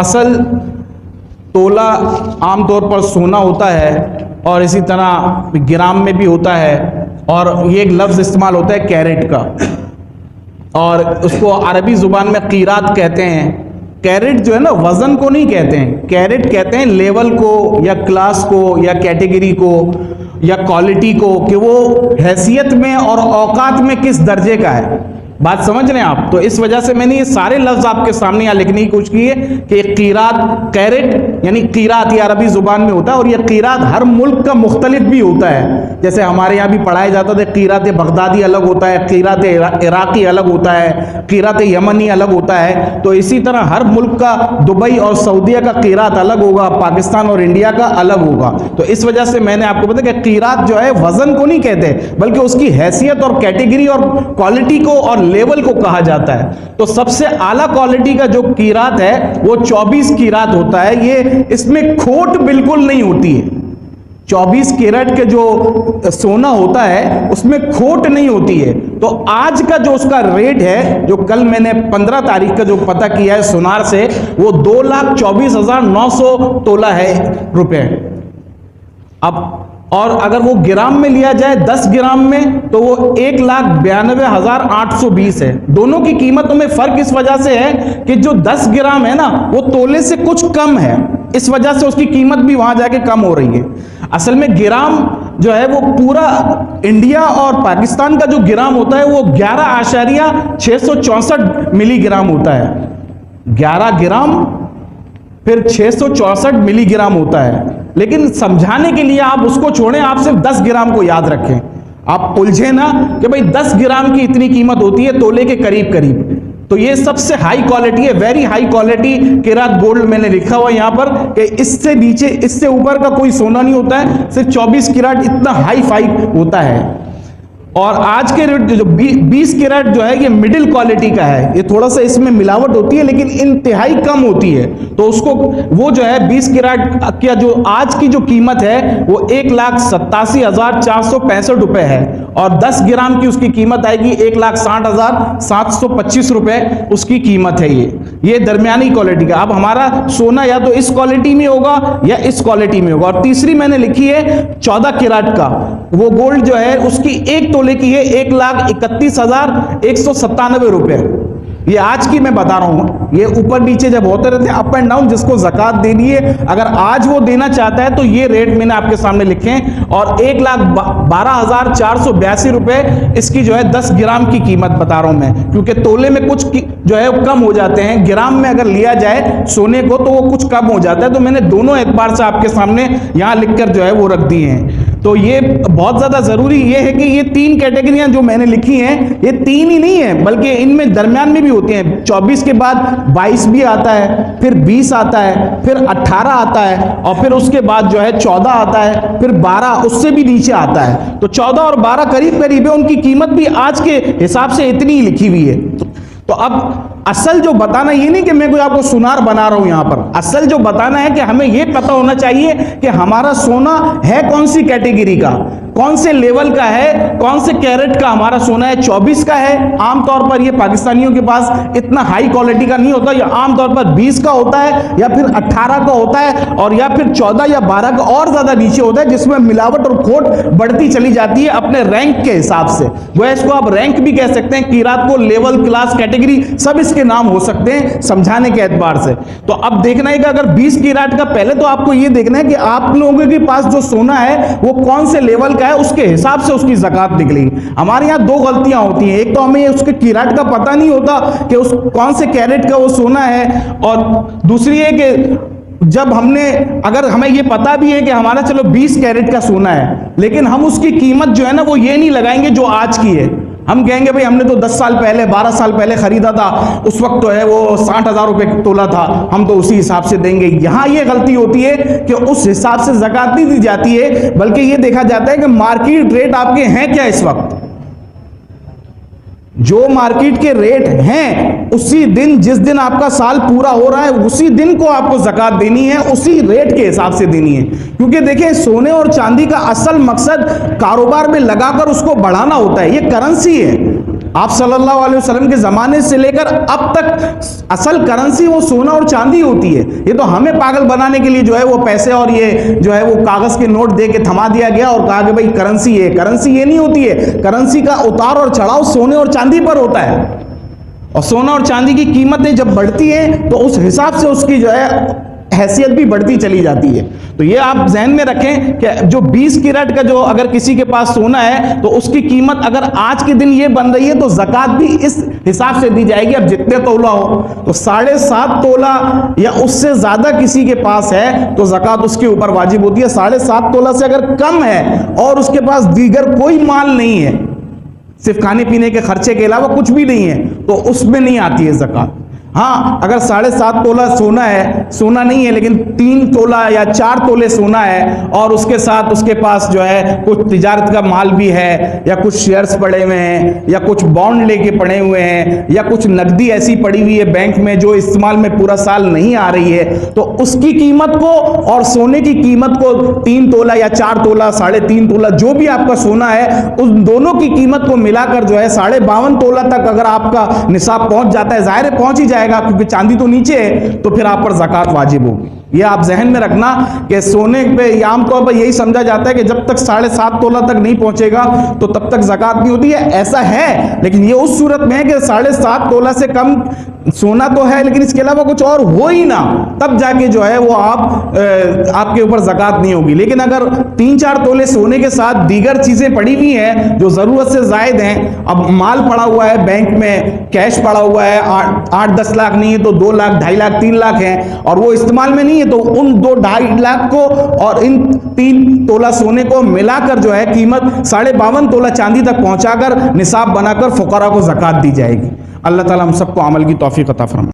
असल तोला आमतौर पर सोना होता है और इसी तरह ग्राम में भी होता है, और ये एक लफ्ज़ इस्तेमाल होता है कैरेट का, और उसको अरबी ज़ुबान में कीरात कहते हैं। कैरेट जो है ना, वज़न को नहीं कहते हैं, कैरेट कहते हैं लेवल को या क्लास को या कैटेगरी को या क्वालिटी को, कि वो हैसियत में और औकात में किस दर्जे का है। बात समझ रहे हैं आप? तो इस वजह से मैंने ये सारे लफ्ज़ आपके सामने यहाँ लिखने की कोशिश की है कि कीरात, कैरेट यानी कीरात, ये अरबी ज़ुबान में होता है, और ये कीरात हर मुल्क का मुख्तलिफ भी होता है। जैसे हमारे यहाँ भी पढ़ाया जाता था, कीरात बगदादी अलग होता है, कीरात इराक़ी अलग होता है, कीरात यमनी अलग होता है। तो इसी तरह हर मुल्क का, दुबई और सऊदीया का कीरात अलग होगा, पाकिस्तान और इंडिया का अलग होगा। तो इस वजह से मैंने आपको बताया कि कीरात जो है वज़न को नहीं कहते, बल्कि उसकी हैसियत और कैटेगरी और क्वालिटी को और लेवल को कहा जाता है। तो सबसे आला क्वालिटी का जो कीरात है वो 24 कीरात होता है। ये इसमें खोट बिल्कुल नहीं होती है। 24 कैरेट के जो सोना होता है उसमें खोट नहीं होती है। तो आज का जो उसका रेट है, जो कल मैंने 15 तारीख का जो पता किया है सुनार से, वो 2,24,900 तोला है रुपए। अब और अगर वो ग्राम में लिया जाए 10 ग्राम में, तो वो 1,92,820 है। दोनों की कीमतों में फर्क इस वजह से है कि जो 10 ग्राम है ना, वो तोले से कुछ कम है, इस वजह से उसकी कीमत भी वहां जाके कम हो रही है। असल में ग्राम जो है वो पूरा इंडिया और पाकिस्तान का जो ग्राम होता है वो 11,664 मिलीग्राम होता है। 11 ग्राम फिर 664 मिलीग्राम होता है। लेकिन समझाने के लिए आप उसको छोड़ें, आप सिर्फ 10 ग्राम को याद रखें। आप उलझे ना कि भाई 10 ग्राम की इतनी कीमत होती है तोले के करीब करीब। तो ये सबसे हाई क्वालिटी है, वेरी हाई क्वालिटी कीरात गोल्ड मैंने लिखा हुआ यहाँ पर कि इससे नीचे, इससे ऊपर का कोई सोना नहीं होता है, सिर्फ 24 कैरेट इतना हाई फाई होता है। और आज के रेट जो 20 कैरेट जो है ये मिडिल क्वालिटी का है। ये थोड़ा सा इसमें मिलावट होती है लेकिन इंतहाई कम होती है। तो उसको वो जो है 20 कैरेट का जो आज की जो कीमत है वो 1,87,465 रुपए है, और 10 ग्राम की उसकी कीमत आएगी 1,60,725 रुपए उसकी कीमत है। ये दरमियानी क्वालिटी का। अब हमारा सोना या तो इस क्वालिटी में होगा या इस क्वालिटी में होगा। और तीसरी मैंने लिखी है 14 कैरेट का, वो गोल्ड जो है उसकी एक तोले की है 1,31,197 रुपए। ये आज की मैं बता रहा हूं, ये ऊपर नीचे जब होते रहते हैं अप एंड डाउन, जिसको ज़कात देनी है अगर आज वो देना चाहता है तो ये रेट मैंने आपके सामने लिखे हैं। और 1,12,482 रुपए इसकी जो है 10 ग्राम की कीमत बता रहा हूं मैं, क्योंकि तोले में कुछ जो है कम हो जाते हैं, ग्राम में अगर लिया जाए सोने को तो वो कुछ कम हो जाता है। तो मैंने दोनों एतबार से आपके सामने यहां लिखकर जो है वो रख दिए हैं। तो ये बहुत ज़्यादा ज़रूरी ये है कि ये 3 कैटेगरियां जो मैंने लिखी हैं, ये 3 ही नहीं है बल्कि इनमें दरमियान में भी होती हैं। 24 के बाद 22 भी आता है, फिर 20 आता है, फिर 18 आता है, और फिर उसके बाद जो है 14 आता है, फिर 12 उससे भी नीचे आता है। तो 14 और 12 करीब करीब है, उनकी कीमत भी आज के हिसाब से इतनी ही लिखी हुई है। तो अब असल जो बताना ये नहीं कि मैं कोई आपको सुनार बना रहा हूं यहां पर, असल जो बताना है कि हमें ये पता होना चाहिए कि हमारा सोना है कौन सी कैटेगरी का, कौन से लेवल का है, कौन से कैरेट का हमारा सोना है। 24 का है, आमतौर पर ये पाकिस्तानियों के पास इतना हाई क्वालिटी का नहीं होता, या आमतौर पर 20 का होता है, या फिर 18 का होता है, और या फिर 14 या 12 का और ज्यादा नीचे होता है, जिसमें मिलावट और खोट बढ़ती चली जाती है अपने रैंक के हिसाब से। जो है इसको आप रैंक भी कह सकते हैं, कीरात को लेवल, क्लास, कैटेगरी सब इसके नाम हो सकते हैं समझाने के एतबार से। तो अब देखना है कि अगर 20 कैरेट का, पहले तो आपको ये देखना है कि आप लोगों के पास जो सोना है वो कौन से लेवल का है, उसके हिसाब से उसकी ज़कात निकलेगी। हमारे यहाँ 2 गलतियां होती हैं, एक तो हमें उसके कैरेट का पता नहीं होता कि उस कौन से कैरेट का वो सोना है, और दूसरी है कि जब हमने, अगर हमें ये पता भी है कि हमारा चलो 20 कैरेट का सोना है, लेकिन हम उसकी कीमत जो है ना वो ये नहीं लगाएंगे जो आज की है। हम कहेंगे भाई हमने तो 10 साल पहले, 12 साल पहले खरीदा था, उस वक्त तो है वो 60,000 रुपए तोला था, हम तो उसी हिसाब से देंगे। यहां ये गलती होती है कि उस हिसाब से ज़कात नहीं दी जाती है, बल्कि ये देखा जाता है कि मार्केट रेट आपके हैं क्या इस वक्त। जो मार्केट के रेट हैं उसी दिन, जिस दिन आपका साल पूरा हो रहा है उसी दिन को आपको ज़कात देनी है, उसी रेट के हिसाब से देनी है। क्योंकि देखें, सोने और चांदी का असल मकसद कारोबार में लगाकर उसको बढ़ाना होता है, ये करेंसी है। आप सल्लल्लाहु अलैहि वसल्लम के ज़माने से लेकर अब तक असल करेंसी वो सोना और चांदी होती है। ये तो हमें पागल बनाने के लिए जो है वो पैसे और ये जो है वो कागज़ के नोट दे के थमा दिया गया और कहा कि भाई करेंसी है। करेंसी ये नहीं होती है। करेंसी का उतार और चढ़ाव सोने और चांदी पर होता है, और सोना और चांदी की कीमतें जब बढ़ती हैं तो उस हिसाब से उसकी जो है हैसियत भी बढ़ती चली जाती है। तो ये आप जहन में रखें कि जो 20 कैरेट का जो अगर किसी के पास सोना है तो उसकी कीमत अगर आज के दिन ये बन रही है तो ज़कात भी इस हिसाब से दी जाएगी। अब जितने तोला हो तो 7.5 तोला या उससे ज़्यादा किसी के पास है तो ज़कात उसके ऊपर वाजिब होती है। 7.5 तोला से अगर कम है और उसके पास दीगर कोई माल नहीं है, सिर्फ खाने पीने के खर्चे के अलावा कुछ भी नहीं है, तो उसमें नहीं आती है ज़कात। हाँ, अगर 7.5 तोला सोना है, सोना नहीं है लेकिन 3 तोला या 4 तोले सोना है और उसके साथ उसके पास जो है कुछ तिजारत का माल भी है, या कुछ शेयर्स पड़े हुए हैं, या कुछ बॉन्ड लेके पड़े हुए हैं, या कुछ नकदी ऐसी पड़ी हुई है बैंक में जो इस्तेमाल में पूरा साल नहीं आ रही है, तो उसकी कीमत को और सोने की कीमत को 3 तोला या 4 तोला 3.5 तोला जो भी आपका सोना है उन दोनों की कीमत को मिलाकर जो है 52.5 तोला तक अगर आपका निसाब पहुंच जाता है, जाहिर है पहुंच ही जाएगा क्योंकि चांदी तो नीचे है, तो फिर आप पर ज़कात वाजिब होगी। ये आप जहन में रखना कि सोने पे आमतौर पर यही समझा जाता है कि जब तक 7.5 तोला तक नहीं पहुंचेगा तो तब तक ज़कात नहीं होती है। ऐसा है, लेकिन ये उस सूरत में है कि 7.5 तोला से कम सोना तो है लेकिन इसके अलावा कुछ और हो ही ना, तब जाके जो है वो आपके ऊपर ज़कात नहीं होगी। लेकिन अगर 3-4 तोले सोने के साथ दीगर चीज़ें पड़ी हुई हैं जो ज़रूरत से ज़ायद हैं, अब माल पड़ा हुआ है बैंक में, कैश पड़ा हुआ है 8-10 लाख नहीं है तो 2 लाख 2.5 लाख 3 लाख है और वो इस्तेमाल में नहीं है, तो उन 2-2.5 लाख को और इन 3 तोला सोने को मिलाकर जो है कीमत 52.5 तोला चांदी तक पहुंचाकर निसाब बनाकर फुकरा को ज़कात दी जाएगी। अल्लाह ताला हम सबको अमल की तौफीक अता फरमाए।